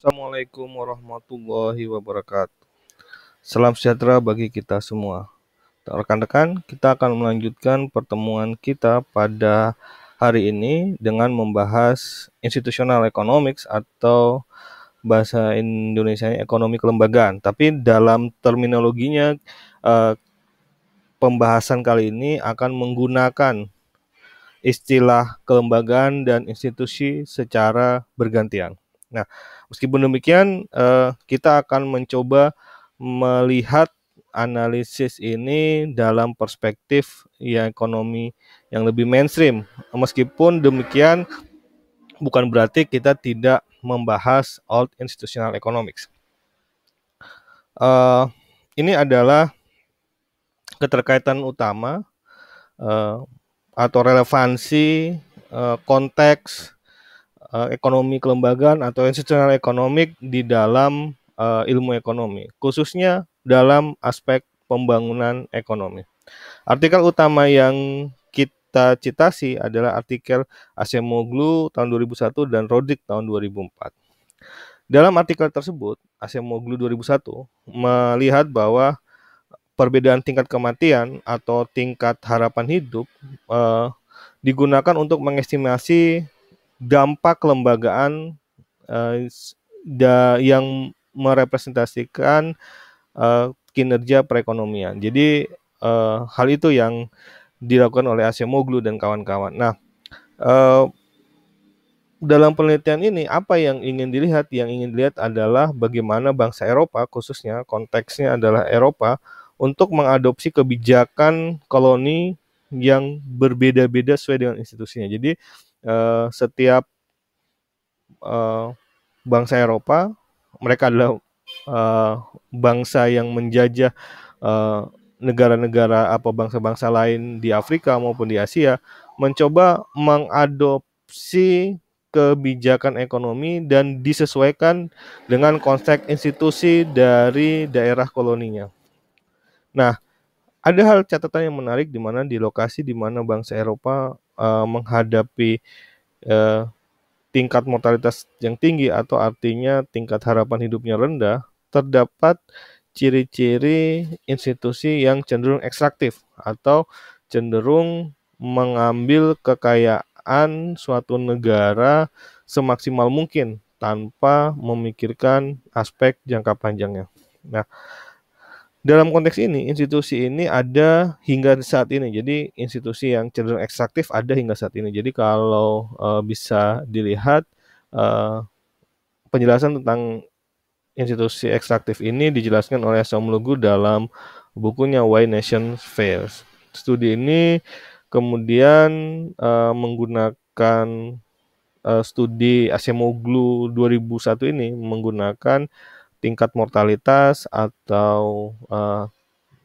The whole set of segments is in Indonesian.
Assalamualaikum warahmatullahi wabarakatuh. Salam sejahtera bagi kita semua. Rekan-rekan, kita akan melanjutkan pertemuan kita pada hari ini dengan membahas institutional economics atau bahasa Indonesia ekonomi kelembagaan. Tapi dalam terminologinya pembahasan kali ini akan menggunakan istilah kelembagaan dan institusi secara bergantian. Nah, meskipun demikian, kita akan mencoba melihat analisis ini dalam perspektif ya ekonomi yang lebih mainstream. Meskipun demikian, bukan berarti kita tidak membahas old institutional economics. Ini adalah keterkaitan utama atau relevansi konteks ekonomi kelembagaan atau institutional economic di dalam ilmu ekonomi, khususnya dalam aspek pembangunan ekonomi. Artikel utama yang kita citasi adalah artikel Acemoglu tahun 2001 dan Rodrik tahun 2004. Dalam artikel tersebut, Acemoglu 2001 melihat bahwa perbedaan tingkat kematian atau tingkat harapan hidup digunakan untuk mengestimasi dampak kelembagaan yang merepresentasikan kinerja perekonomian. Jadi hal itu yang dilakukan oleh Acemoglu dan kawan-kawan. Nah, dalam penelitian ini apa yang ingin dilihat? Yang ingin dilihat adalah bagaimana bangsa Eropa, khususnya konteksnya adalah Eropa, untuk mengadopsi kebijakan koloni yang berbeda-beda sesuai dengan institusinya. Jadi setiap bangsa Eropa, mereka adalah bangsa yang menjajah negara-negara apa bangsa-bangsa lain di Afrika maupun di Asia, mencoba mengadopsi kebijakan ekonomi dan disesuaikan dengan konteks institusi dari daerah koloninya. Nah, ada hal catatan yang menarik di mana di lokasi di mana bangsa Eropa menghadapi tingkat mortalitas yang tinggi atau artinya tingkat harapan hidupnya rendah, terdapat ciri-ciri institusi yang cenderung ekstraktif atau cenderung mengambil kekayaan suatu negara semaksimal mungkin tanpa memikirkan aspek jangka panjangnya. Nah, dalam konteks ini, institusi ini ada hingga saat ini. Jadi institusi yang cenderung ekstraktif ada hingga saat ini. Jadi kalau bisa dilihat penjelasan tentang institusi ekstraktif ini dijelaskan oleh Acemoglu dalam bukunya Why Nations Fail. Studi ini kemudian menggunakan studi Acemoglu 2001 ini menggunakan tingkat mortalitas atau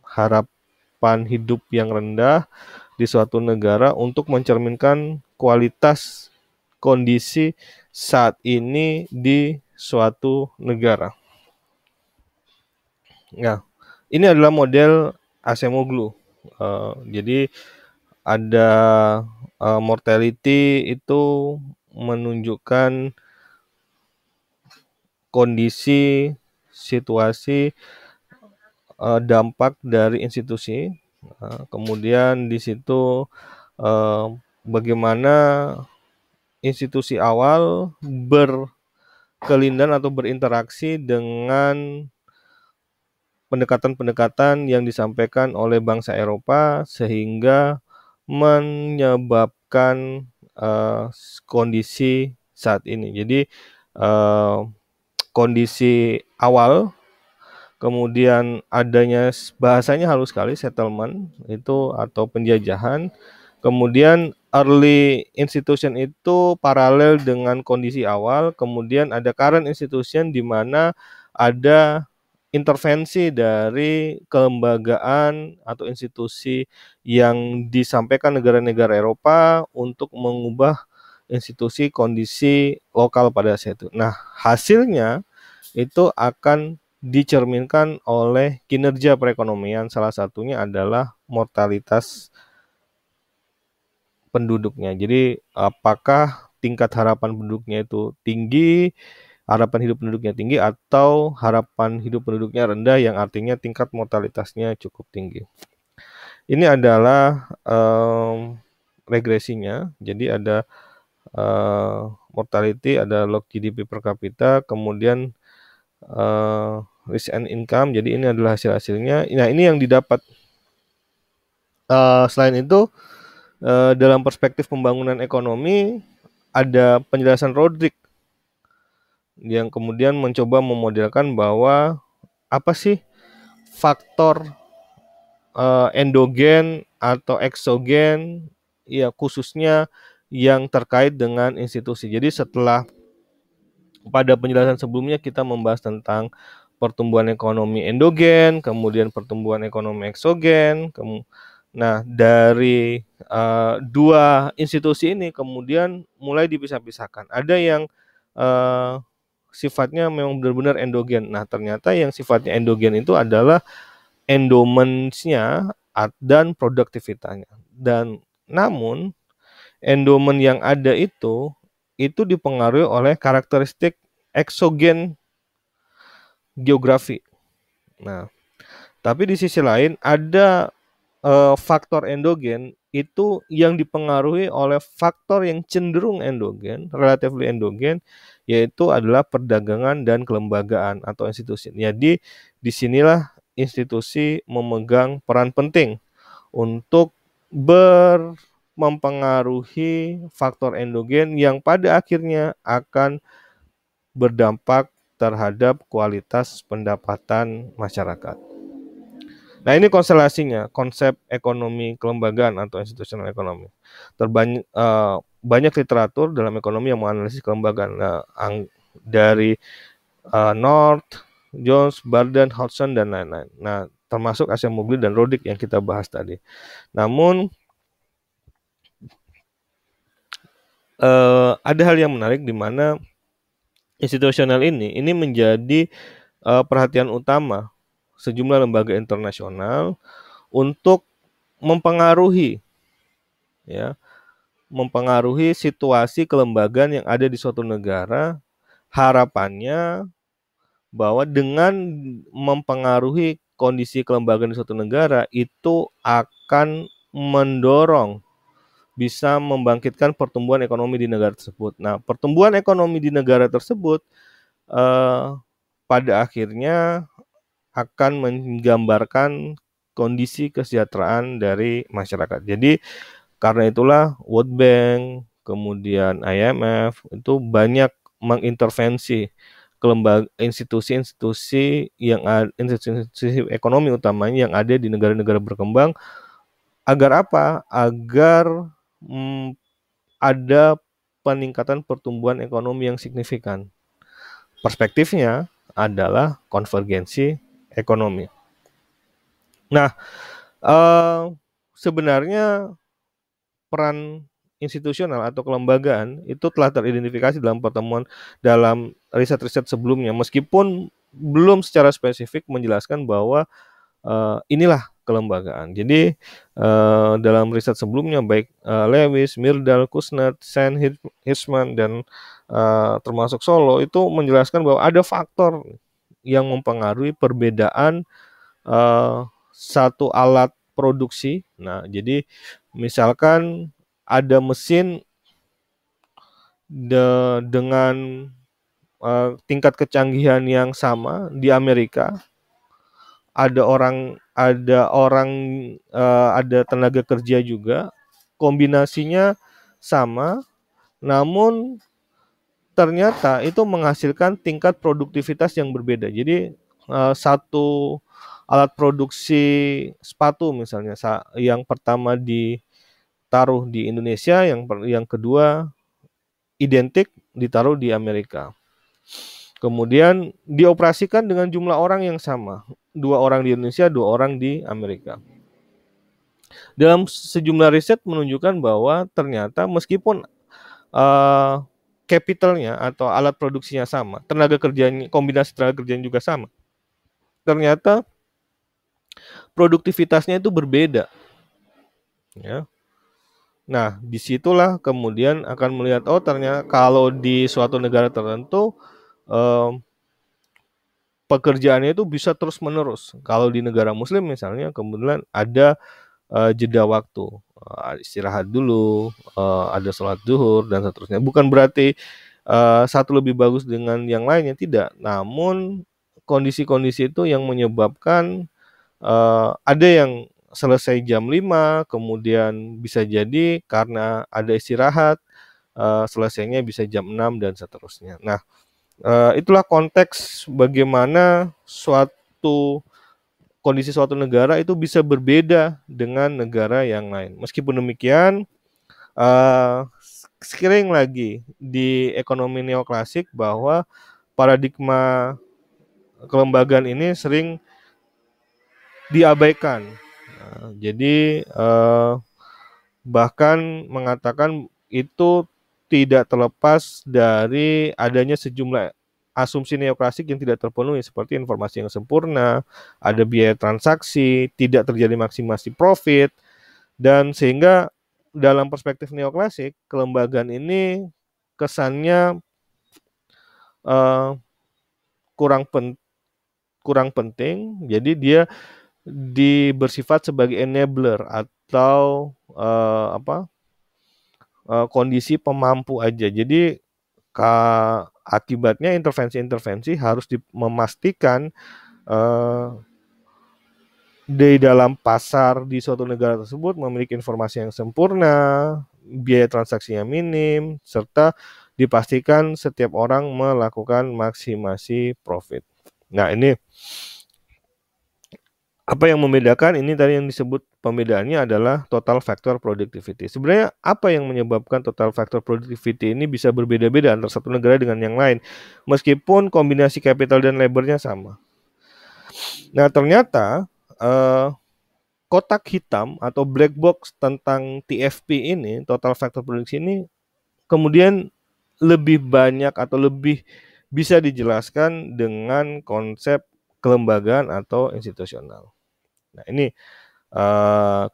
harapan hidup yang rendah di suatu negara untuk mencerminkan kualitas kondisi saat ini di suatu negara. Nah, ini adalah model Acemoglu. Jadi ada mortality itu menunjukkan kondisi situasi dampak dari institusi. Kemudian di situ bagaimana institusi awal berkelindan atau berinteraksi dengan pendekatan-pendekatan yang disampaikan oleh bangsa Eropa sehingga menyebabkan kondisi saat ini. Jadi kondisi awal, kemudian adanya bahasanya halus sekali settlement itu atau penjajahan, kemudian early institution itu paralel dengan kondisi awal, kemudian ada current institution di mana ada intervensi dari kelembagaan atau institusi yang disampaikan negara-negara Eropa untuk mengubah institusi kondisi lokal pada saat itu. Nah, hasilnya itu akan dicerminkan oleh kinerja perekonomian, salah satunya adalah mortalitas penduduknya. Jadi apakah tingkat harapan penduduknya itu tinggi harapan hidup penduduknya tinggi atau harapan hidup penduduknya rendah yang artinya tingkat mortalitasnya cukup tinggi. Ini adalah regresinya. Jadi ada mortality, ada log GDP per kapita, kemudian risk and income. Jadi ini adalah hasil-hasilnya. Nah, ini yang didapat. Selain itu, dalam perspektif pembangunan ekonomi, ada penjelasan Rodrik yang kemudian mencoba memodelkan bahwa apa sih faktor endogen atau eksogen, ya khususnya yang terkait dengan institusi. Jadi setelah pada penjelasan sebelumnya kita membahas tentang pertumbuhan ekonomi endogen, kemudian pertumbuhan ekonomi eksogen. Nah, dari dua institusi ini kemudian mulai dipisah-pisahkan. Ada yang sifatnya memang benar-benar endogen. Nah, ternyata yang sifatnya endogen itu adalah endowments-nya dan produktivitasnya. Dan namun endowment yang ada itu dipengaruhi oleh karakteristik eksogen geografi. Nah, tapi di sisi lain ada faktor endogen itu yang dipengaruhi oleh faktor yang cenderung endogen, relatively endogen, yaitu adalah perdagangan dan kelembagaan atau institusi. Jadi disinilah institusi memegang peran penting untuk mempengaruhi faktor endogen yang pada akhirnya akan berdampak terhadap kualitas pendapatan masyarakat. Nah, ini konstelasinya, konsep ekonomi kelembagaan atau institusional ekonomi. Banyak literatur dalam ekonomi yang menganalisis kelembagaan. Nah, dari North, Jones, Barden, Hodgson, dan lain-lain. Nah, termasuk Acemoglu dan Rodrik yang kita bahas tadi. Namun ada hal yang menarik di mana institusional ini menjadi perhatian utama sejumlah lembaga internasional untuk mempengaruhi situasi kelembagaan yang ada di suatu negara. Harapannya bahwa dengan mempengaruhi kondisi kelembagaan di suatu negara itu akan mendorong bisa membangkitkan pertumbuhan ekonomi di negara tersebut. Nah, pertumbuhan ekonomi di negara tersebut pada akhirnya akan menggambarkan kondisi kesejahteraan dari masyarakat. Jadi karena itulah World Bank, kemudian IMF itu banyak mengintervensi institusi-institusi institusi ekonomi utamanya yang ada di negara-negara berkembang. Agar apa? Agar ada peningkatan pertumbuhan ekonomi yang signifikan. Perspektifnya adalah konvergensi ekonomi. Nah, sebenarnya peran institusional atau kelembagaan itu telah teridentifikasi dalam riset-riset sebelumnya, meskipun belum secara spesifik menjelaskan bahwa inilah kelembagaan. Jadi dalam riset sebelumnya baik Lewis, Myrdal, Kuznets, Sen, Hirschman, dan termasuk Solow itu menjelaskan bahwa ada faktor yang mempengaruhi perbedaan satu alat produksi. Nah, jadi misalkan ada mesin dengan tingkat kecanggihan yang sama di Amerika, ada tenaga kerja juga, kombinasinya sama, namun ternyata itu menghasilkan tingkat produktivitas yang berbeda. Jadi satu alat produksi sepatu misalnya, yang pertama ditaruh di Indonesia, yang kedua identik ditaruh di Amerika. Kemudian dioperasikan dengan jumlah orang yang sama, 2 orang di Indonesia, 2 orang di Amerika. Dalam sejumlah riset menunjukkan bahwa ternyata meskipun capitalnya atau alat produksinya sama, kombinasi tenaga kerjanya juga sama, ternyata produktivitasnya itu berbeda. Ya. Nah, disitulah kemudian akan melihat, oh ternyata kalau di suatu negara tertentu mmm, pekerjaannya itu bisa terus-menerus. Kalau di negara muslim misalnya kebetulan ada, jeda waktu, istirahat dulu, ada sholat zuhur dan seterusnya. Bukan berarti, satu lebih bagus dengan yang lainnya, tidak. Namun kondisi-kondisi itu yang menyebabkan, ada yang selesai jam 5, kemudian bisa jadi karena ada istirahat, selesainya bisa jam 6 dan seterusnya. Nah, itulah konteks bagaimana kondisi suatu negara itu bisa berbeda dengan negara yang lain. Meskipun demikian, sekering lagi di ekonomi neoklasik bahwa paradigma kelembagaan ini sering diabaikan. Jadi, bahkan mengatakan itu tidak terlepas dari adanya sejumlah asumsi neoklasik yang tidak terpenuhi seperti informasi yang sempurna, ada biaya transaksi, tidak terjadi maksimasi profit, dan sehingga dalam perspektif neoklasik kelembagaan ini kesannya uh, kurang pen, kurang penting, jadi dia bersifat sebagai enabler atau kondisi pemampu aja. Jadi akibatnya intervensi-intervensi harus memastikan di dalam pasar di suatu negara tersebut memiliki informasi yang sempurna, biaya transaksinya minim, serta dipastikan setiap orang melakukan maksimasi profit. Nah, ini apa yang membedakan ini tadi yang disebut pembedaannya adalah total factor productivity. Sebenarnya apa yang menyebabkan total factor productivity ini bisa berbeda-beda antara satu negara dengan yang lain, meskipun kombinasi capital dan labor-nya sama. Nah, ternyata kotak hitam atau black box tentang TFP ini, total factor productivity ini, kemudian lebih banyak atau lebih bisa dijelaskan dengan konsep kelembagaan atau institusional. Nah, ini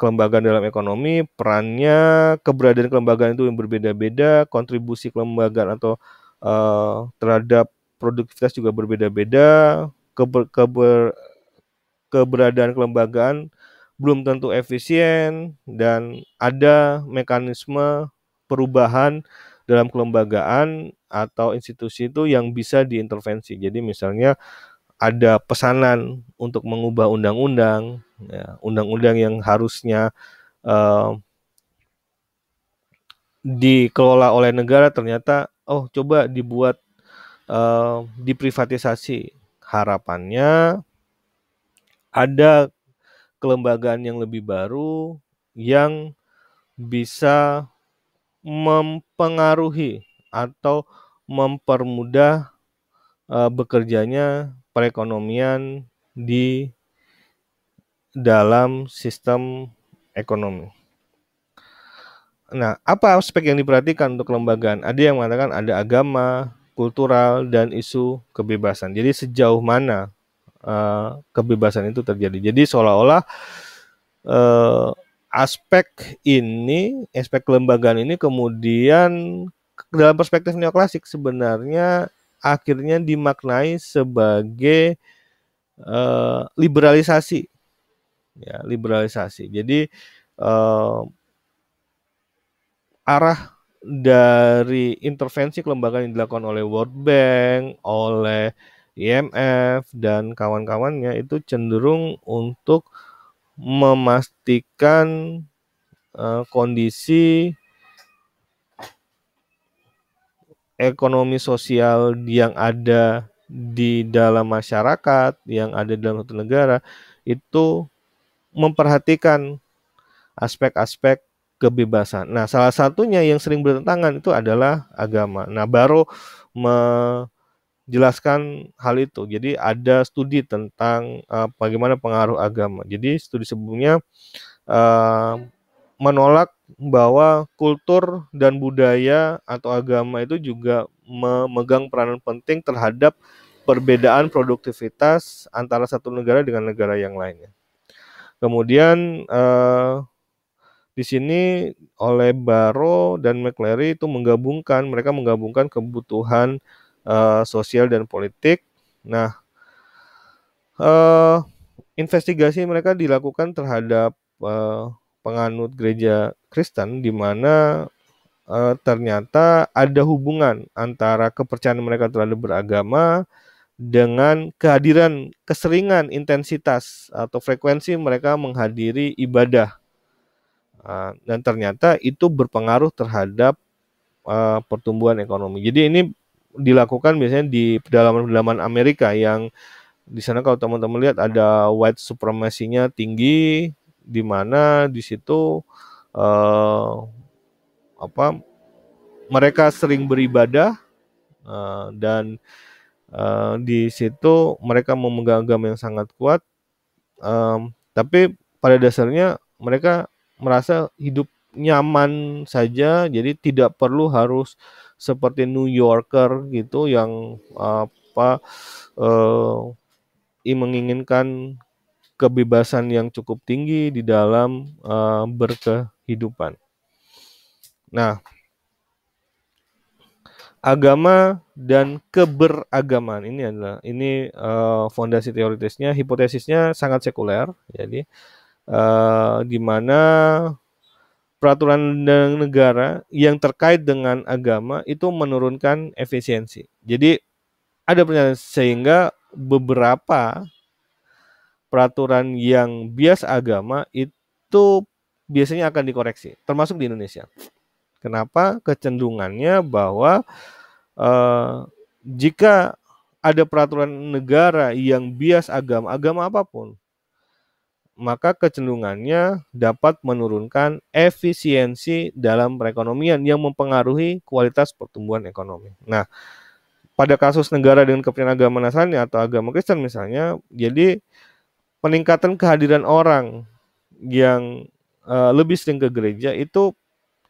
kelembagaan dalam ekonomi, perannya, keberadaan kelembagaan itu yang berbeda-beda, kontribusi kelembagaan atau terhadap produktivitas juga berbeda-beda, keberadaan kelembagaan belum tentu efisien, dan ada mekanisme perubahan dalam kelembagaan atau institusi itu yang bisa diintervensi. Jadi misalnya ada pesanan untuk mengubah undang-undang, ya, undang-undang yang harusnya dikelola oleh negara ternyata coba dibuat diprivatisasi. Harapannya ada kelembagaan yang lebih baru yang bisa mempengaruhi atau mempermudah bekerjanya perekonomian di dalam sistem ekonomi. Nah, apa aspek yang diperhatikan untuk kelembagaan? Ada yang mengatakan ada agama, kultural, dan isu kebebasan. Jadi sejauh mana kebebasan itu terjadi. Jadi seolah-olah aspek kelembagaan ini kemudian dalam perspektif neoklasik sebenarnya akhirnya dimaknai sebagai liberalisasi, ya, liberalisasi. Jadi arah dari intervensi kelembagaan yang dilakukan oleh World Bank, oleh IMF dan kawan-kawannya itu cenderung untuk memastikan kondisi ekonomi sosial yang ada di dalam masyarakat, yang ada dalam satu negara, itu memperhatikan aspek-aspek kebebasan. Nah, salah satunya yang sering bertentangan itu adalah agama. Nah, baru menjelaskan hal itu. Jadi ada studi tentang bagaimana pengaruh agama. Jadi studi sebelumnya menolak bahwa kultur dan budaya atau agama itu juga memegang peranan penting terhadap perbedaan produktivitas antara satu negara dengan negara yang lainnya. Kemudian di sini oleh Barrow dan McClary itu mereka menggabungkan kebutuhan sosial dan politik. Nah, eee, investigasi mereka dilakukan terhadap, penganut gereja Kristen di mana, ternyata ada hubungan antara kepercayaan mereka terhadap beragama dengan kehadiran keseringan, intensitas, atau frekuensi mereka menghadiri ibadah, dan ternyata itu berpengaruh terhadap, pertumbuhan ekonomi. Jadi ini dilakukan biasanya di pedalaman-pedalaman Amerika yang di sana kalau teman-teman lihat ada white supremacy-nya tinggi, di mana di situ, eee, apa, mereka sering beribadah, dan, di situ mereka memegang agama yang sangat kuat, tapi pada dasarnya mereka merasa hidup nyaman saja, jadi tidak perlu harus seperti New Yorker gitu yang, apa, menginginkan kebebasan yang cukup tinggi di dalam, berkehidupan. Nah, agama dan keberagaman ini fondasi teoritisnya, hipotesisnya sangat sekuler. Jadi, di mana peraturan negara yang terkait dengan agama itu menurunkan efisiensi. Jadi ada pernyataan sehingga beberapa peraturan yang bias agama itu biasanya akan dikoreksi, termasuk di Indonesia. Kenapa? Kecenderungannya bahwa jika ada peraturan negara yang bias agama, agama apapun, maka kecenderungannya dapat menurunkan efisiensi dalam perekonomian yang mempengaruhi kualitas pertumbuhan ekonomi. Nah, pada kasus negara dengan kepercayaan agama Nasrani atau agama Kristen misalnya, jadi peningkatan kehadiran orang yang lebih sering ke gereja itu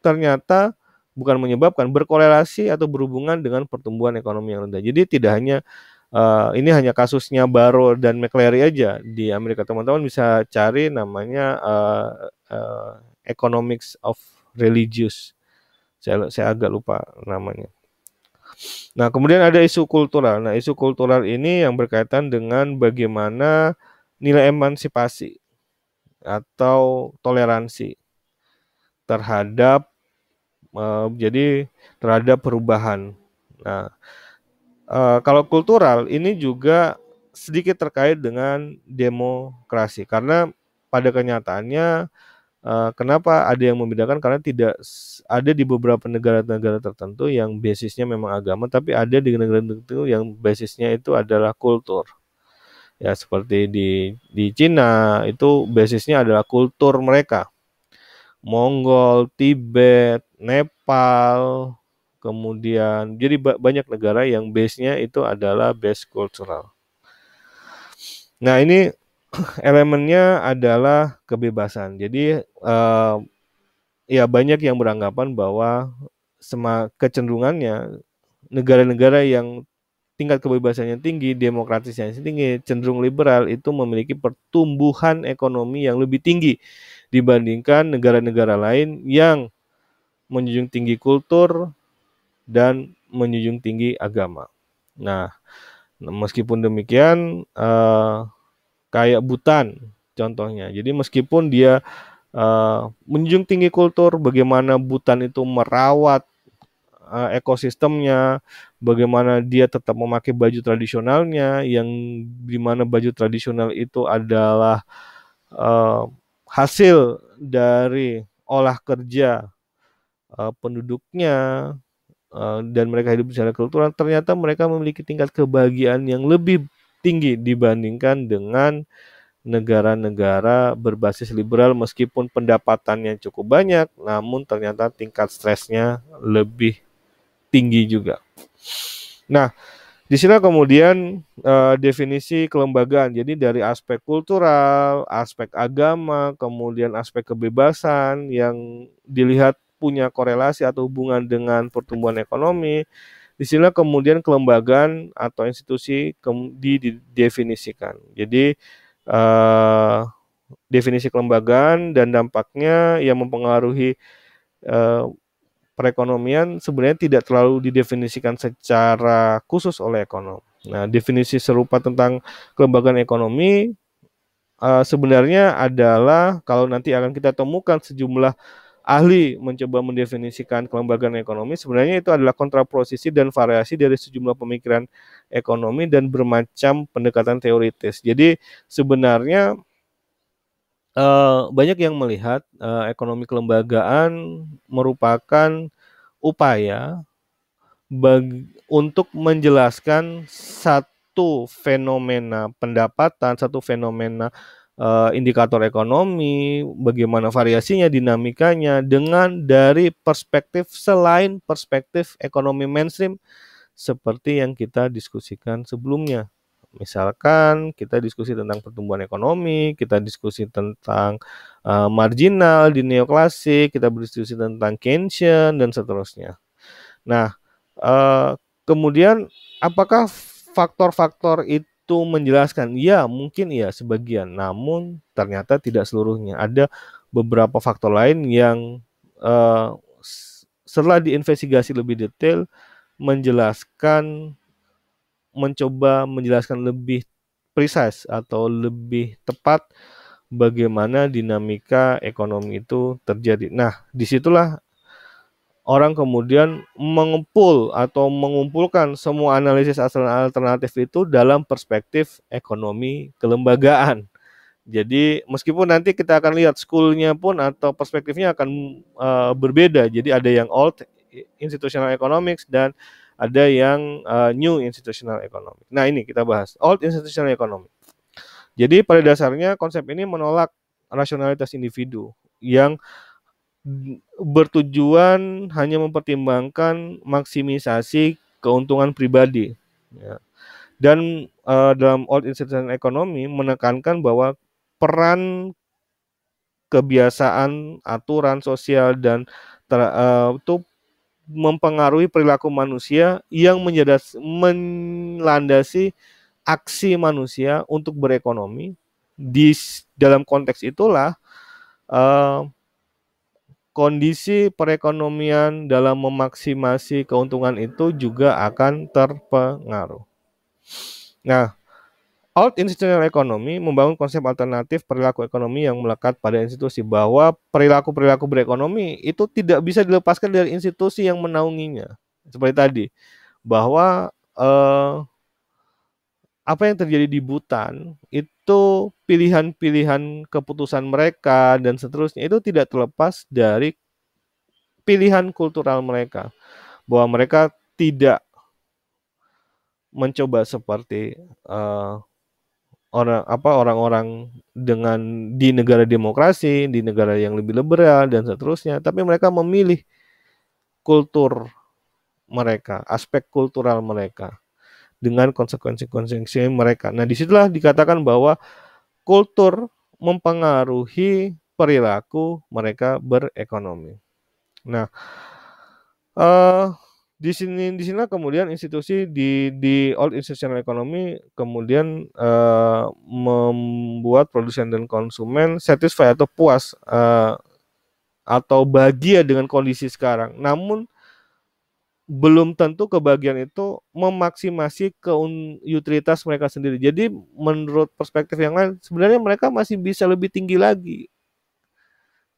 ternyata bukan menyebabkan, berkorelasi atau berhubungan dengan pertumbuhan ekonomi yang rendah. Jadi tidak hanya ini hanya kasusnya Barrow dan McClary aja di Amerika. Teman-teman bisa cari namanya Economics of Religious. Saya agak lupa namanya. Nah, kemudian ada isu kultural. Nah, isu kultural ini yang berkaitan dengan bagaimana nilai emansipasi atau toleransi terhadap terhadap perubahan. Nah, kalau kultural ini juga sedikit terkait dengan demokrasi karena pada kenyataannya kenapa ada yang membedakan karena tidak ada di beberapa negara-negara tertentu yang basisnya memang agama, tapi ada di negara tertentu yang basisnya itu adalah kultur. Ya seperti di Cina itu basisnya adalah kultur mereka. Mongol, Tibet, Nepal, kemudian jadi banyak negara yang base-nya itu adalah base kultural. Nah, ini elemennya adalah kebebasan. Jadi ya banyak yang beranggapan bahwa kecenderungannya negara-negara yang tingkat kebebasannya tinggi, demokratisnya tinggi, cenderung liberal itu memiliki pertumbuhan ekonomi yang lebih tinggi dibandingkan negara-negara lain yang menjunjung tinggi kultur dan menjunjung tinggi agama. Nah, meskipun demikian, kayak Bhutan contohnya. Jadi meskipun dia menjunjung tinggi kultur, bagaimana Bhutan itu merawat ekosistemnya, bagaimana dia tetap memakai baju tradisionalnya, yang dimana baju tradisional itu adalah hasil dari olah kerja penduduknya, dan mereka hidup secara kultural, ternyata mereka memiliki tingkat kebahagiaan yang lebih tinggi dibandingkan dengan negara-negara berbasis liberal meskipun pendapatannya cukup banyak, namun ternyata tingkat stresnya lebih tinggi juga. Nah, di sini kemudian definisi kelembagaan. Jadi dari aspek kultural, aspek agama, kemudian aspek kebebasan yang dilihat punya korelasi atau hubungan dengan pertumbuhan ekonomi. Di sini kemudian kelembagaan atau institusi didefinisikan. Jadi definisi kelembagaan dan dampaknya yang mempengaruhi perekonomian sebenarnya tidak terlalu didefinisikan secara khusus oleh ekonom. Nah, definisi serupa tentang kelembagaan ekonomi sebenarnya adalah kalau nanti akan kita temukan sejumlah ahli mencoba mendefinisikan kelembagaan ekonomi, sebenarnya itu adalah kontraposisi dan variasi dari sejumlah pemikiran ekonomi dan bermacam pendekatan teoritis. Jadi sebenarnya banyak yang melihat ekonomi kelembagaan merupakan upaya untuk menjelaskan satu fenomena pendapatan, satu fenomena indikator ekonomi, bagaimana variasinya, dinamikanya, dengan dari perspektif selain perspektif ekonomi mainstream seperti yang kita diskusikan sebelumnya. Misalkan kita diskusi tentang pertumbuhan ekonomi, kita diskusi tentang marginal di neoklasik, kita berdiskusi tentang Keynesian dan seterusnya. Nah, kemudian apakah faktor-faktor itu menjelaskan? Ya, mungkin ya sebagian, namun ternyata tidak seluruhnya. Ada beberapa faktor lain yang setelah diinvestigasi lebih detail mencoba menjelaskan lebih precise atau lebih tepat bagaimana dinamika ekonomi itu terjadi. Nah, disitulah orang kemudian mengumpul atau mengumpulkan semua analisis alternatif itu dalam perspektif ekonomi kelembagaan. Jadi meskipun nanti kita akan lihat school-nya pun atau perspektifnya akan berbeda. Jadi ada yang old institutional economics dan ada yang new institutional economics. Nah, ini kita bahas old institutional economics. Jadi pada dasarnya konsep ini menolak rasionalitas individu yang bertujuan hanya mempertimbangkan maksimisasi keuntungan pribadi. Ya. Dan dalam old institutional economy menekankan bahwa peran kebiasaan, aturan sosial dan itu mempengaruhi perilaku manusia yang melandasi aksi manusia untuk berekonomi. Di dalam konteks itulah kondisi perekonomian dalam memaksimasi keuntungan itu juga akan terpengaruh. Nah, old institutional economy membangun konsep alternatif perilaku ekonomi yang melekat pada institusi, bahwa perilaku-perilaku berekonomi itu tidak bisa dilepaskan dari institusi yang menaunginya. Seperti tadi, bahwa apa yang terjadi di Bhutan itu pilihan-pilihan keputusan mereka dan seterusnya itu tidak terlepas dari pilihan kultural mereka, bahwa mereka tidak mencoba seperti orang-orang dengan di negara demokrasi, di negara yang lebih liberal dan seterusnya, tapi mereka memilih kultur mereka, aspek kultural mereka dengan konsekuensi-konsekuensi mereka. Nah, disitulah dikatakan bahwa kultur mempengaruhi perilaku mereka berekonomi. Nah, di sini kemudian institusi di old institutional economy kemudian membuat produsen dan konsumen satisfied atau puas atau bahagia dengan kondisi sekarang. Namun belum tentu kebahagiaan itu memaksimasi utilitas mereka sendiri. Jadi menurut perspektif yang lain sebenarnya mereka masih bisa lebih tinggi lagi.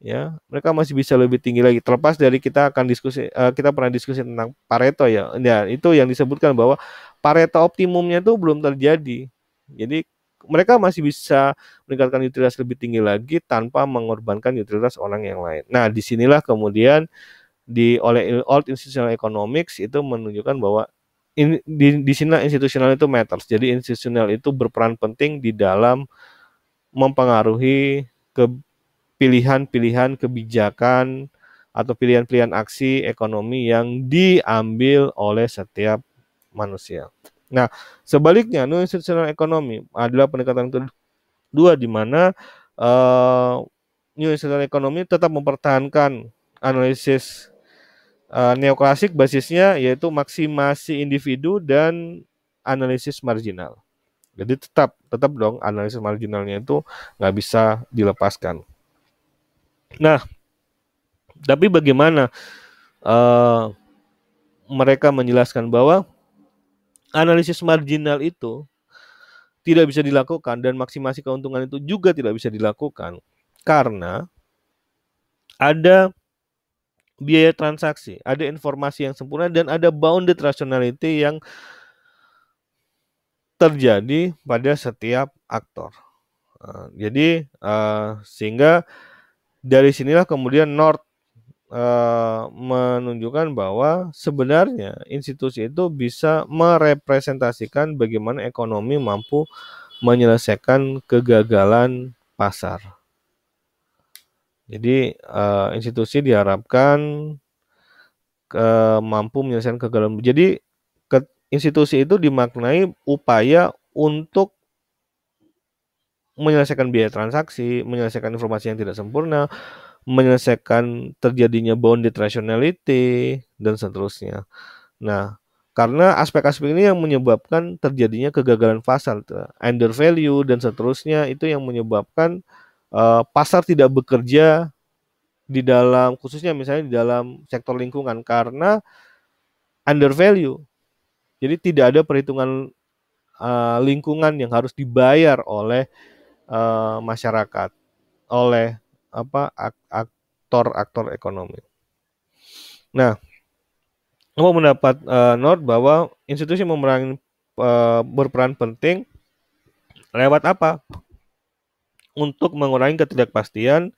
Ya, mereka masih bisa lebih tinggi lagi. Terlepas dari kita akan diskusi, kita pernah diskusi tentang Pareto ya. Ya, itu yang disebutkan bahwa Pareto optimumnya itu belum terjadi. Jadi mereka masih bisa meningkatkan utilitas lebih tinggi lagi tanpa mengorbankan utilitas orang yang lain. Nah, disinilah kemudian oleh old institutional economics itu menunjukkan bahwa di sini institusional itu matters. Jadi institusional itu berperan penting di dalam mempengaruhi pilihan-pilihan kebijakan atau pilihan-pilihan aksi ekonomi yang diambil oleh setiap manusia. Nah, sebaliknya, new institutional economy adalah pendekatan kedua di mana new institutional economy tetap mempertahankan analisis neoklasik, basisnya yaitu maksimasi individu dan analisis marginal. Jadi tetap dong analisis marginalnya itu nggak bisa dilepaskan. Nah, tapi bagaimana mereka menjelaskan bahwa analisis marginal itu tidak bisa dilakukan dan maksimasi keuntungan itu juga tidak bisa dilakukan karena ada biaya transaksi, ada informasi yang sempurna dan ada bounded rationality yang terjadi pada setiap aktor. Jadi sehingga dari sinilah kemudian North menunjukkan bahwa sebenarnya institusi itu bisa merepresentasikan bagaimana ekonomi mampu menyelesaikan kegagalan pasar. Jadi institusi diharapkan mampu menyelesaikan kegagalan. Jadi institusi itu dimaknai upaya untuk menyelesaikan biaya transaksi, menyelesaikan informasi yang tidak sempurna, menyelesaikan terjadinya bounded rationality, dan seterusnya. Nah, karena aspek-aspek ini yang menyebabkan terjadinya kegagalan pasar, under value, dan seterusnya, itu yang menyebabkan pasar tidak bekerja di dalam, khususnya misalnya di dalam sektor lingkungan, karena under value. Jadi tidak ada perhitungan lingkungan yang harus dibayar oleh masyarakat, oleh aktor-aktor ekonomi. Nah, mau mendapat note bahwa institusi berperan penting lewat apa? Untuk mengurangi ketidakpastian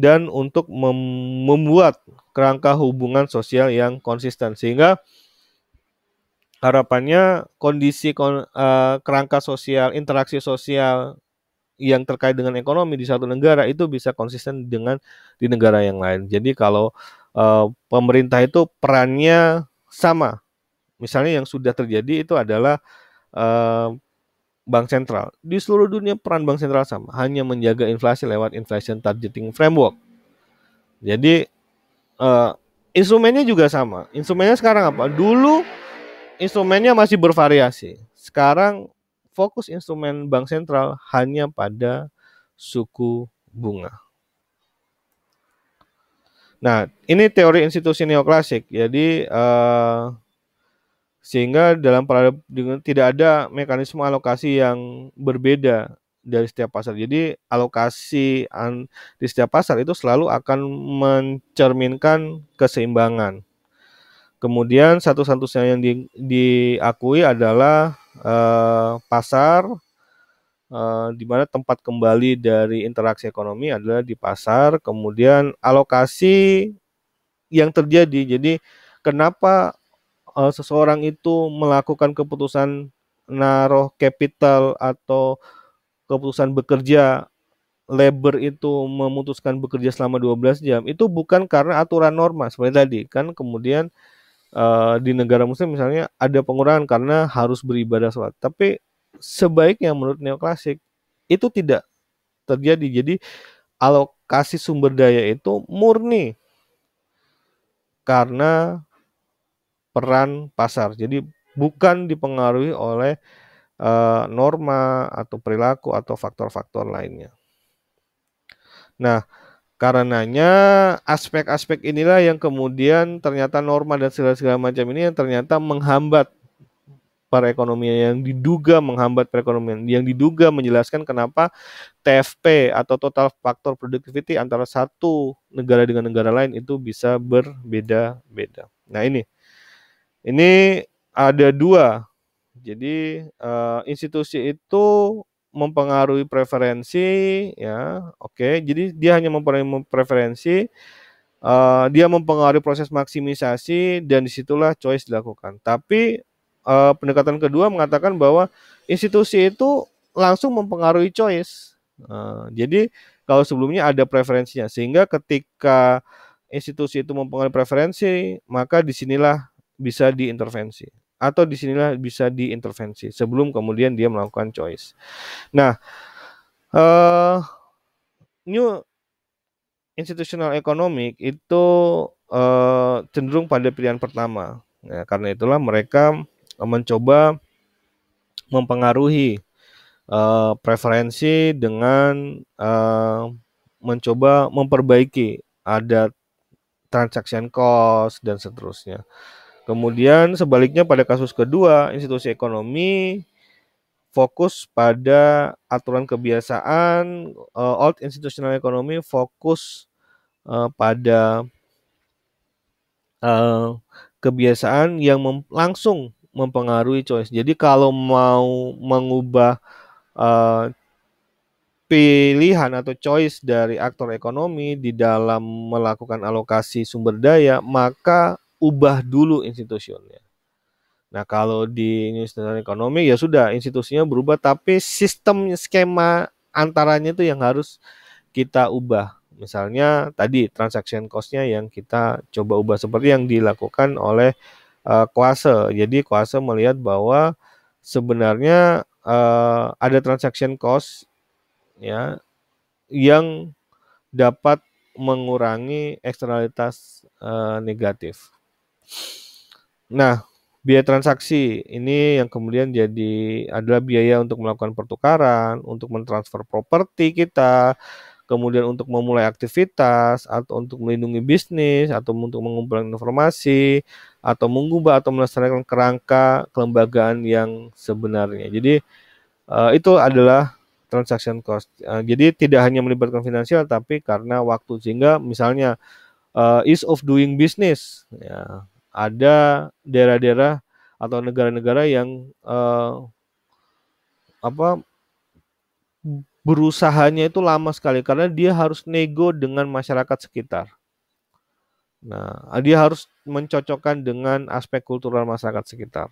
dan untuk membuat kerangka hubungan sosial yang konsisten, sehingga harapannya kondisi kerangka sosial, interaksi sosial yang terkait dengan ekonomi di satu negara itu bisa konsisten dengan di negara yang lain. Jadi kalau pemerintah itu perannya sama, misalnya yang sudah terjadi itu adalah bank sentral. Di seluruh dunia peran bank sentral sama, hanya menjaga inflasi lewat inflation targeting framework. Jadi instrumennya juga sama. Instrumennya sekarang apa? Dulu instrumennya masih bervariasi. Sekarang fokus instrumen bank sentral hanya pada suku bunga. Nah, ini teori institusi neoklasik. Jadi sehingga dalam paradigma tidak ada mekanisme alokasi yang berbeda dari setiap pasar. Jadi alokasi di setiap pasar itu selalu akan mencerminkan keseimbangan. Kemudian satu-satunya yang diakui adalah pasar, di mana tempat kembali dari interaksi ekonomi adalah di pasar. Kemudian alokasi yang terjadi. Jadi kenapa seseorang itu melakukan keputusan naruh capital atau keputusan bekerja, labor itu memutuskan bekerja selama 12 jam, itu bukan karena aturan norma seperti tadi kan. Kemudian di negara muslim misalnya ada pengurangan karena harus beribadah sholat, tapi sebaiknya menurut neoklasik itu tidak terjadi. Jadi alokasi sumber daya itu murni karena peran pasar. Jadi bukan dipengaruhi oleh norma atau perilaku atau faktor-faktor lainnya. Nah, karenanya aspek-aspek inilah yang kemudian ternyata norma dan segala macam ini yang ternyata menghambat perekonomian, yang diduga menghambat perekonomian, yang diduga menjelaskan kenapa TFP atau total factor productivity antara satu negara dengan negara lain itu bisa berbeda-beda. Nah, ini ada dua. Jadi institusi itu mempengaruhi preferensi, ya, oke. Jadi dia hanya mempengaruhi preferensi, dia mempengaruhi proses maksimisasi, dan disitulah choice dilakukan. Tapi pendekatan kedua mengatakan bahwa institusi itu langsung mempengaruhi choice. Jadi kalau sebelumnya ada preferensinya, sehingga ketika institusi itu mempengaruhi preferensi, maka disinilah bisa diintervensi, atau disinilah bisa diintervensi sebelum kemudian dia melakukan choice. Nah, new institutional economic itu cenderung pada pilihan pertama. Ya, karena itulah mereka mencoba mempengaruhi preferensi dengan mencoba memperbaiki adat transaction cost, dan seterusnya. Kemudian sebaliknya pada kasus kedua, institusi ekonomi fokus pada aturan kebiasaan, old institutional economy fokus pada kebiasaan yang langsung mempengaruhi choice. Jadi kalau mau mengubah pilihan atau choice dari aktor ekonomi di dalam melakukan alokasi sumber daya, maka ubah dulu institusinya. Nah, kalau di institusi ekonomi ya sudah institusinya berubah, tapi sistem skema antaranya itu yang harus kita ubah. Misalnya tadi transaction cost-nya yang kita coba ubah seperti yang dilakukan oleh Kuase. Jadi Kuase melihat bahwa sebenarnya ada transaction cost ya yang dapat mengurangi eksternalitas negatif. Nah, biaya transaksi ini yang kemudian adalah biaya untuk melakukan pertukaran, untuk mentransfer properti kita, kemudian untuk memulai aktivitas, atau untuk melindungi bisnis, atau untuk mengumpulkan informasi, atau mengubah atau melestarikan kerangka kelembagaan yang sebenarnya. Jadi itu adalah transaction cost. Jadi tidak hanya melibatkan finansial, tapi karena waktu, sehingga misalnya ease of doing business, ya, ada daerah-daerah atau negara-negara yang berusahanya itu lama sekali karena dia harus nego dengan masyarakat sekitar. Nah, dia harus mencocokkan dengan aspek kultural masyarakat sekitar.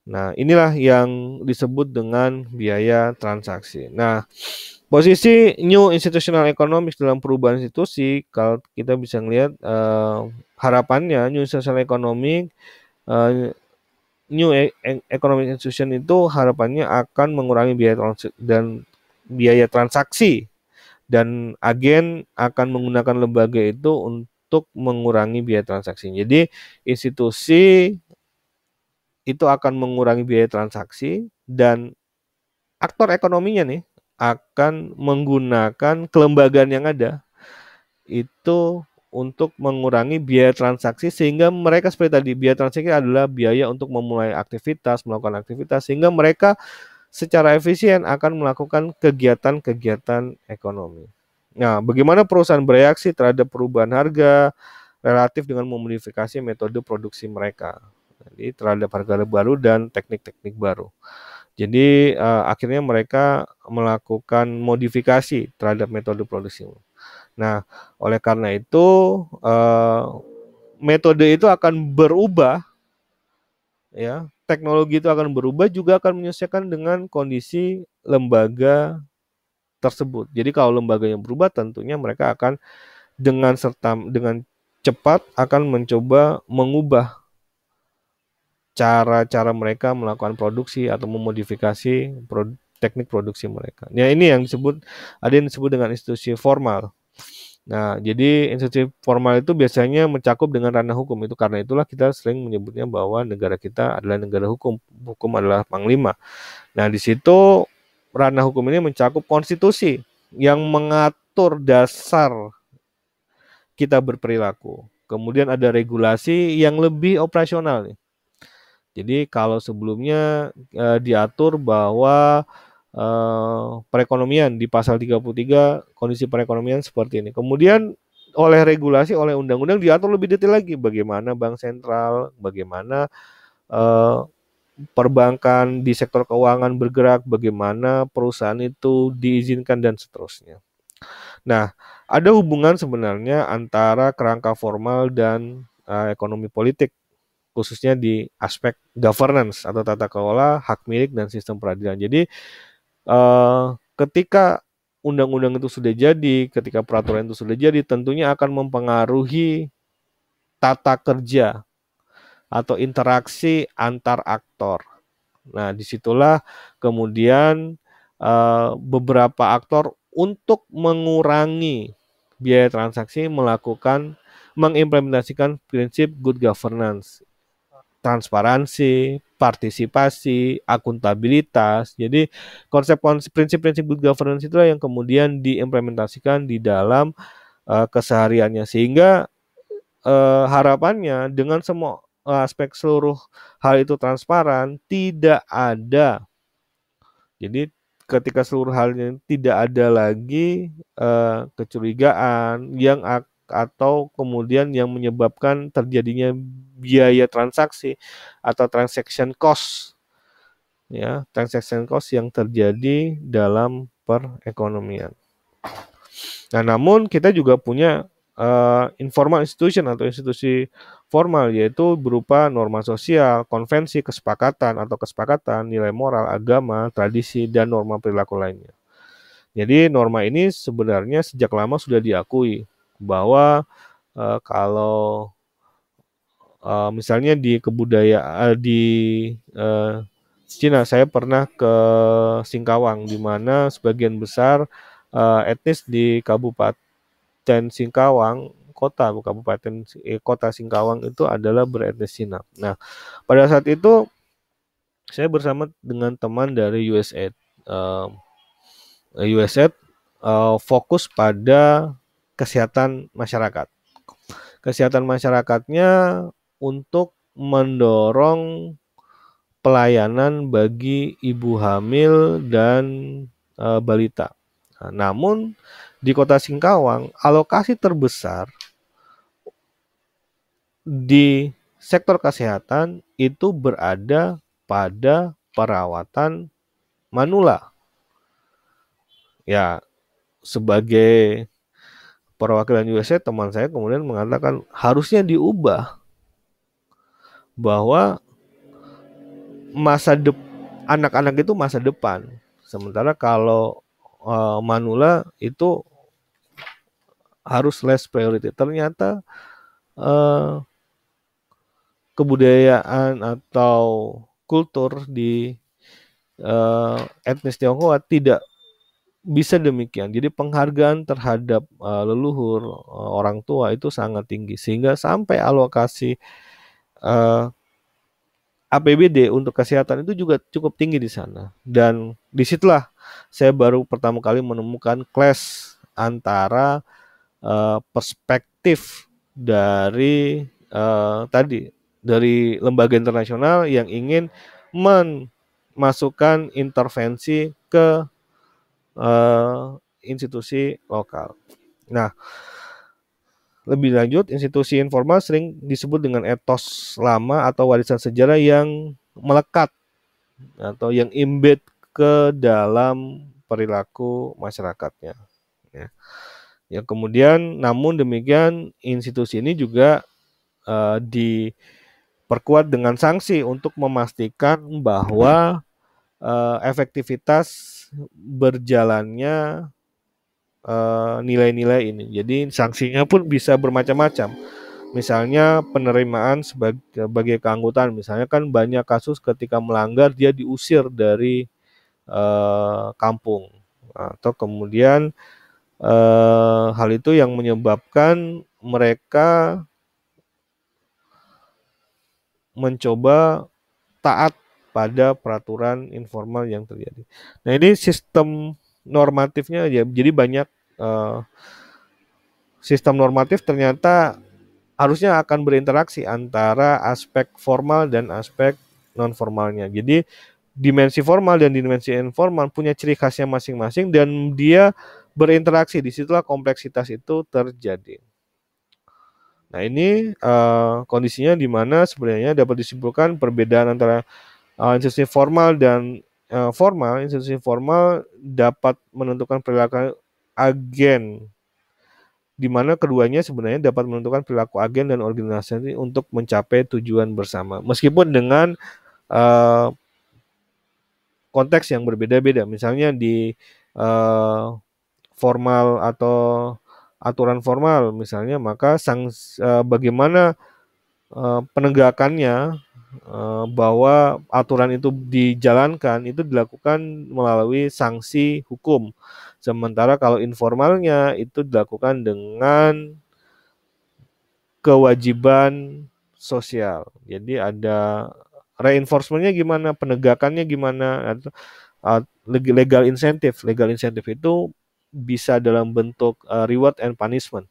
Nah, inilah yang disebut dengan biaya transaksi. Nah, posisi new institutional economics dalam perubahan institusi, kalau kita bisa melihat harapannya new institutional economic, new economic institution itu harapannya akan mengurangi biaya transaksi, dan agen akan menggunakan lembaga itu untuk mengurangi biaya transaksi. Jadi institusi itu akan mengurangi biaya transaksi, dan aktor ekonominya nih akan menggunakan kelembagaan yang ada itu untuk mengurangi biaya transaksi, sehingga mereka seperti tadi, biaya transaksi adalah biaya untuk memulai aktivitas, melakukan aktivitas, sehingga mereka secara efisien akan melakukan kegiatan-kegiatan ekonomi. Nah, bagaimana perusahaan bereaksi terhadap perubahan harga relatif dengan memodifikasi metode produksi mereka. Jadi terhadap harga baru dan teknik-teknik baru. Jadi akhirnya mereka melakukan modifikasi terhadap metode produksi. Nah, oleh karena itu metode itu akan berubah, ya. Teknologi itu akan berubah, juga akan menyesuaikan dengan kondisi lembaga tersebut. Jadi kalau lembaganya berubah, tentunya mereka akan dengan cepat akan mencoba mengubah cara-cara mereka melakukan produksi atau memodifikasi teknik produksi mereka. Ya, ini yang ada yang disebut dengan institusi formal. Nah, jadi institusi formal itu biasanya mencakup dengan ranah hukum. Itu karena itulah kita sering menyebutnya bahwa negara kita adalah negara hukum. Hukum adalah panglima. Nah, di situ ranah hukum ini mencakup konstitusi yang mengatur dasar kita berperilaku. Kemudian ada regulasi yang lebih operasional nih. Jadi kalau sebelumnya diatur bahwa perekonomian di pasal 33 kondisi perekonomian seperti ini. Kemudian oleh regulasi, oleh undang-undang diatur lebih detail lagi bagaimana bank sentral, bagaimana perbankan di sektor keuangan bergerak, bagaimana perusahaan itu diizinkan dan seterusnya. Nah, ada hubungan sebenarnya antara kerangka formal dan ekonomi politik, khususnya di aspek governance atau tata kelola, hak milik, dan sistem peradilan. Jadi ketika undang-undang itu sudah jadi, ketika peraturan itu sudah jadi, tentunya akan mempengaruhi tata kerja atau interaksi antar aktor. Nah, disitulah kemudian beberapa aktor untuk mengurangi biaya transaksi mengimplementasikan prinsip good governance, transparansi, partisipasi, akuntabilitas. Jadi prinsip-prinsip good governance itulah yang kemudian diimplementasikan di dalam kesehariannya, sehingga harapannya dengan semua aspek seluruh hal itu transparan, tidak ada. Jadi ketika seluruh halnya tidak ada lagi kecurigaan atau kemudian yang menyebabkan terjadinya biaya transaksi atau transaction cost, ya, transaction cost yang terjadi dalam perekonomian. Nah, namun kita juga punya informal institution atau institusi formal, yaitu berupa norma sosial, konvensi, kesepakatan, nilai moral, agama, tradisi, dan norma perilaku lainnya. Jadi norma ini sebenarnya sejak lama sudah diakui bahwa kalau misalnya di kebudayaan di Cina, saya pernah ke Singkawang, di mana sebagian besar etnis di Kabupaten Singkawang, kota Singkawang itu adalah beretnis Cina. Nah, pada saat itu saya bersama dengan teman dari USAID. USAID fokus pada kesehatan masyarakat. Kesehatan masyarakatnya untuk mendorong pelayanan bagi ibu hamil dan balita. Nah, namun di kota Singkawang, alokasi terbesar di sektor kesehatan itu berada pada perawatan manula. Ya, sebagai perwakilan USA, teman saya kemudian mengatakan harusnya diubah bahwa anak-anak itu masa depan. Sementara kalau manula itu harus less priority. Ternyata kebudayaan atau kultur di etnis Tionghoa tidak bisa demikian. Jadi penghargaan terhadap leluhur orang tua itu sangat tinggi, sehingga sampai alokasi APBD untuk kesehatan itu juga cukup tinggi di sana. Dan disitulah saya baru pertama kali menemukan clash antara perspektif dari dari lembaga internasional yang ingin memasukkan intervensi ke institusi lokal. Nah, lebih lanjut, institusi informal sering disebut dengan etos lama atau warisan sejarah yang melekat atau yang embed ke dalam perilaku masyarakatnya. Ya. Yang kemudian, namun demikian, institusi ini juga diperkuat dengan sanksi untuk memastikan bahwa efektivitas berjalannya nilai-nilai ini. Jadi sanksinya pun bisa bermacam-macam. Misalnya penerimaan sebagai keanggotaan. Misalnya kan banyak kasus ketika melanggar dia diusir dari kampung. Atau kemudian hal itu yang menyebabkan mereka mencoba taat pada peraturan informal yang terjadi. Nah, ini sistem normatifnya ya, jadi banyak sistem normatif ternyata harusnya akan berinteraksi antara aspek formal dan aspek non formalnya. Jadi dimensi formal dan dimensi informal punya ciri khasnya masing-masing dan dia berinteraksi. Disitulah kompleksitas itu terjadi. Nah, ini kondisinya di mana sebenarnya dapat disimpulkan perbedaan antara institusi formal dan formal. Institusi formal dapat menentukan perilaku agen, di mana keduanya sebenarnya dapat menentukan perilaku agen dan organisasi untuk mencapai tujuan bersama. Meskipun dengan konteks yang berbeda-beda. Misalnya di formal atau aturan formal misalnya, maka bagaimana penegakannya bahwa aturan itu dijalankan itu dilakukan melalui sanksi hukum. Sementara kalau informalnya itu dilakukan dengan kewajiban sosial. Jadi ada reinforcementnya gimana, penegakannya gimana, legal incentive. Legal incentive itu bisa dalam bentuk reward and punishment.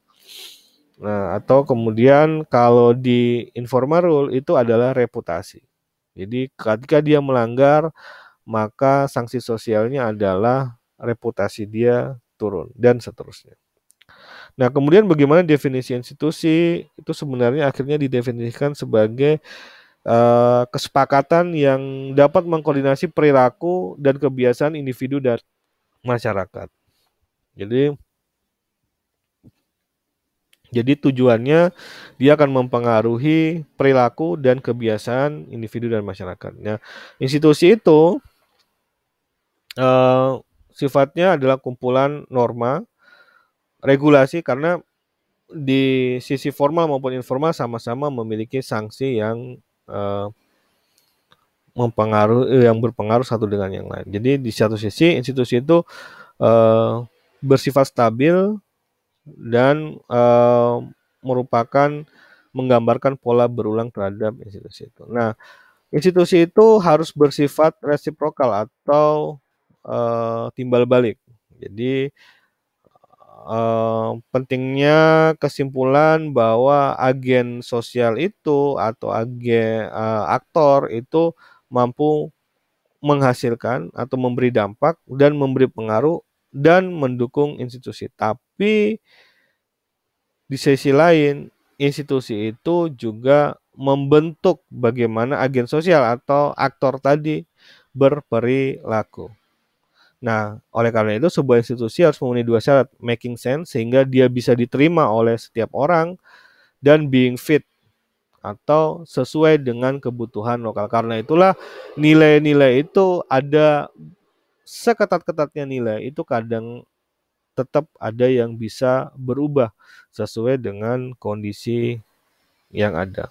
Nah, atau kemudian kalau di informal rule itu adalah reputasi. Jadi ketika dia melanggar, maka sanksi sosialnya adalah reputasi dia turun dan seterusnya. Nah, kemudian bagaimana definisi institusi? Itu sebenarnya akhirnya didefinisikan sebagai kesepakatan yang dapat mengkoordinasi perilaku dan kebiasaan individu dan masyarakat. Jadi tujuannya dia akan mempengaruhi perilaku dan kebiasaan individu dan masyarakat. Nah, institusi itu eh, sifatnya adalah kumpulan norma, regulasi karena di sisi formal maupun informal sama-sama memiliki sanksi yang eh, yang berpengaruh satu dengan yang lain. Jadi di satu sisi institusi itu eh, bersifat stabil dan merupakan menggambarkan pola berulang terhadap institusi itu. Nah, institusi itu harus bersifat resiprokal atau timbal balik. Jadi pentingnya kesimpulan bahwa agen sosial itu atau aktor itu mampu menghasilkan atau memberi dampak dan memberi pengaruh dan mendukung institusi. Tapi di sisi lain, institusi itu juga membentuk bagaimana agen sosial atau aktor tadi berperilaku. Nah, oleh karena itu sebuah institusi harus memenuhi dua syarat, making sense sehingga dia bisa diterima oleh setiap orang dan being fit atau sesuai dengan kebutuhan lokal. Karena itulah nilai-nilai itu ada seketat-ketatnya nilai itu kadang tetap ada yang bisa berubah sesuai dengan kondisi yang ada.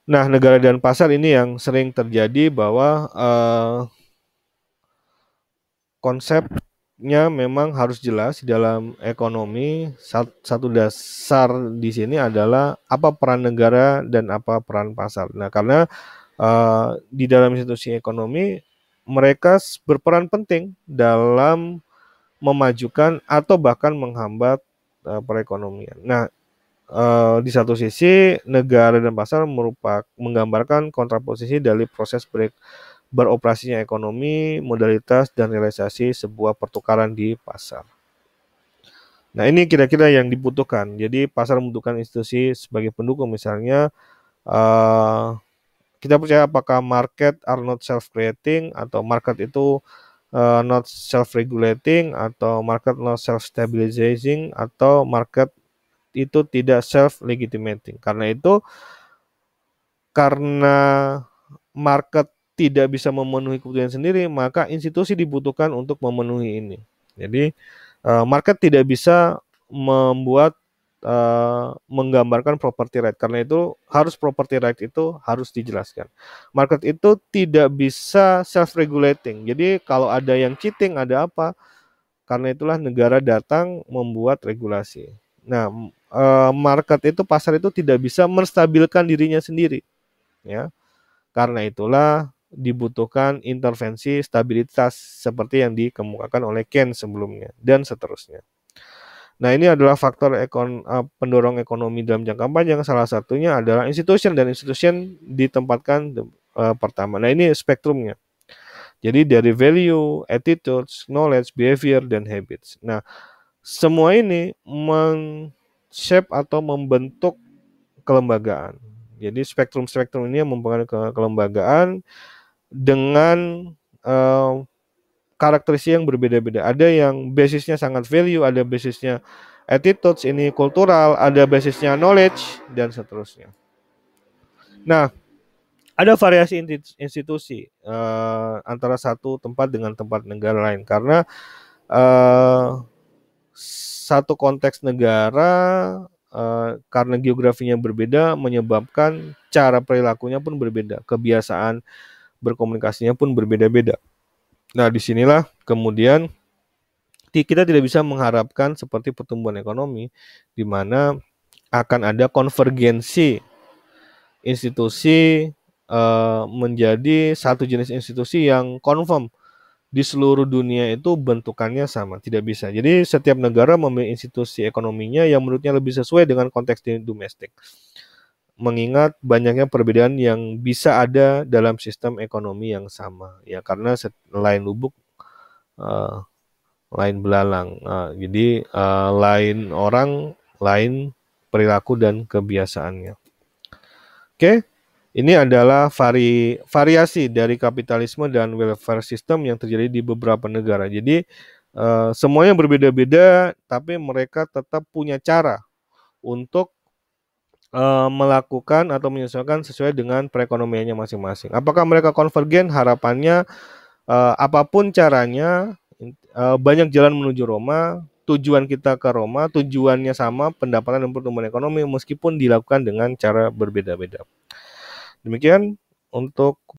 Nah, negara dan pasar ini yang sering terjadi bahwa konsepnya memang harus jelas di dalam ekonomi. Satu dasar di sini adalah apa peran negara dan apa peran pasar. Nah, karena di dalam institusi ekonomi mereka berperan penting dalam memajukan atau bahkan menghambat perekonomian. Nah, di satu sisi negara dan pasar menggambarkan kontraposisi dari proses beroperasinya ekonomi, modalitas dan realisasi sebuah pertukaran di pasar. Nah, ini kira-kira yang dibutuhkan. Jadi pasar membutuhkan institusi sebagai pendukung, misalnya kita percaya apakah market are not self-creating atau market itu not self-regulating atau market not self-stabilizing atau market itu tidak self-legitimating. Karena market tidak bisa memenuhi kebutuhan sendiri, maka institusi dibutuhkan untuk memenuhi ini. Jadi market tidak bisa menggambarkan property right. Karena itu harus property right itu harus dijelaskan. Market itu tidak bisa self-regulating. Jadi kalau ada yang cheating, ada apa? Karena itulah negara datang membuat regulasi. Nah, market itu, pasar itu tidak bisa menstabilkan dirinya sendiri, ya. Karena itulah dibutuhkan intervensi stabilitas seperti yang dikemukakan oleh Keynes sebelumnya dan seterusnya. Nah, ini adalah faktor pendorong ekonomi dalam jangka panjang. Salah satunya adalah institution, dan institution ditempatkan pertama. Nah, ini spektrumnya. Jadi dari value, attitudes, knowledge, behavior, dan habits. Nah, semua ini men-shape atau membentuk kelembagaan. Jadi spektrum-spektrum ini yang mempengaruhi kelembagaan dengan karakteristik yang berbeda-beda. Ada yang basisnya sangat value, ada basisnya attitudes, ini kultural, ada basisnya knowledge, dan seterusnya. Nah, ada variasi institusi antara satu tempat dengan tempat negara lain karena satu konteks negara karena geografinya berbeda menyebabkan cara perilakunya pun berbeda, kebiasaan berkomunikasinya pun berbeda-beda. Nah, disinilah kemudian kita tidak bisa mengharapkan seperti pertumbuhan ekonomi di mana akan ada konvergensi institusi menjadi satu jenis institusi yang confirm di seluruh dunia itu bentukannya sama, tidak bisa. Jadi setiap negara memiliki institusi ekonominya yang menurutnya lebih sesuai dengan konteks domestik. Mengingat banyaknya perbedaan yang bisa ada dalam sistem ekonomi yang sama, ya karena lain lubuk, lain belalang. Jadi lain orang, lain perilaku dan kebiasaannya. Oke, ini adalah variasi dari kapitalisme dan welfare system yang terjadi di beberapa negara. Jadi semuanya berbeda-beda, tapi mereka tetap punya cara untuk melakukan atau menyesuaikan sesuai dengan perekonomiannya masing-masing. Apakah mereka konvergen? Harapannya apapun caranya, banyak jalan menuju Roma. Tujuan kita ke Roma, tujuannya sama, pendapatan dan pertumbuhan ekonomi, meskipun dilakukan dengan cara berbeda-beda. Demikian untuk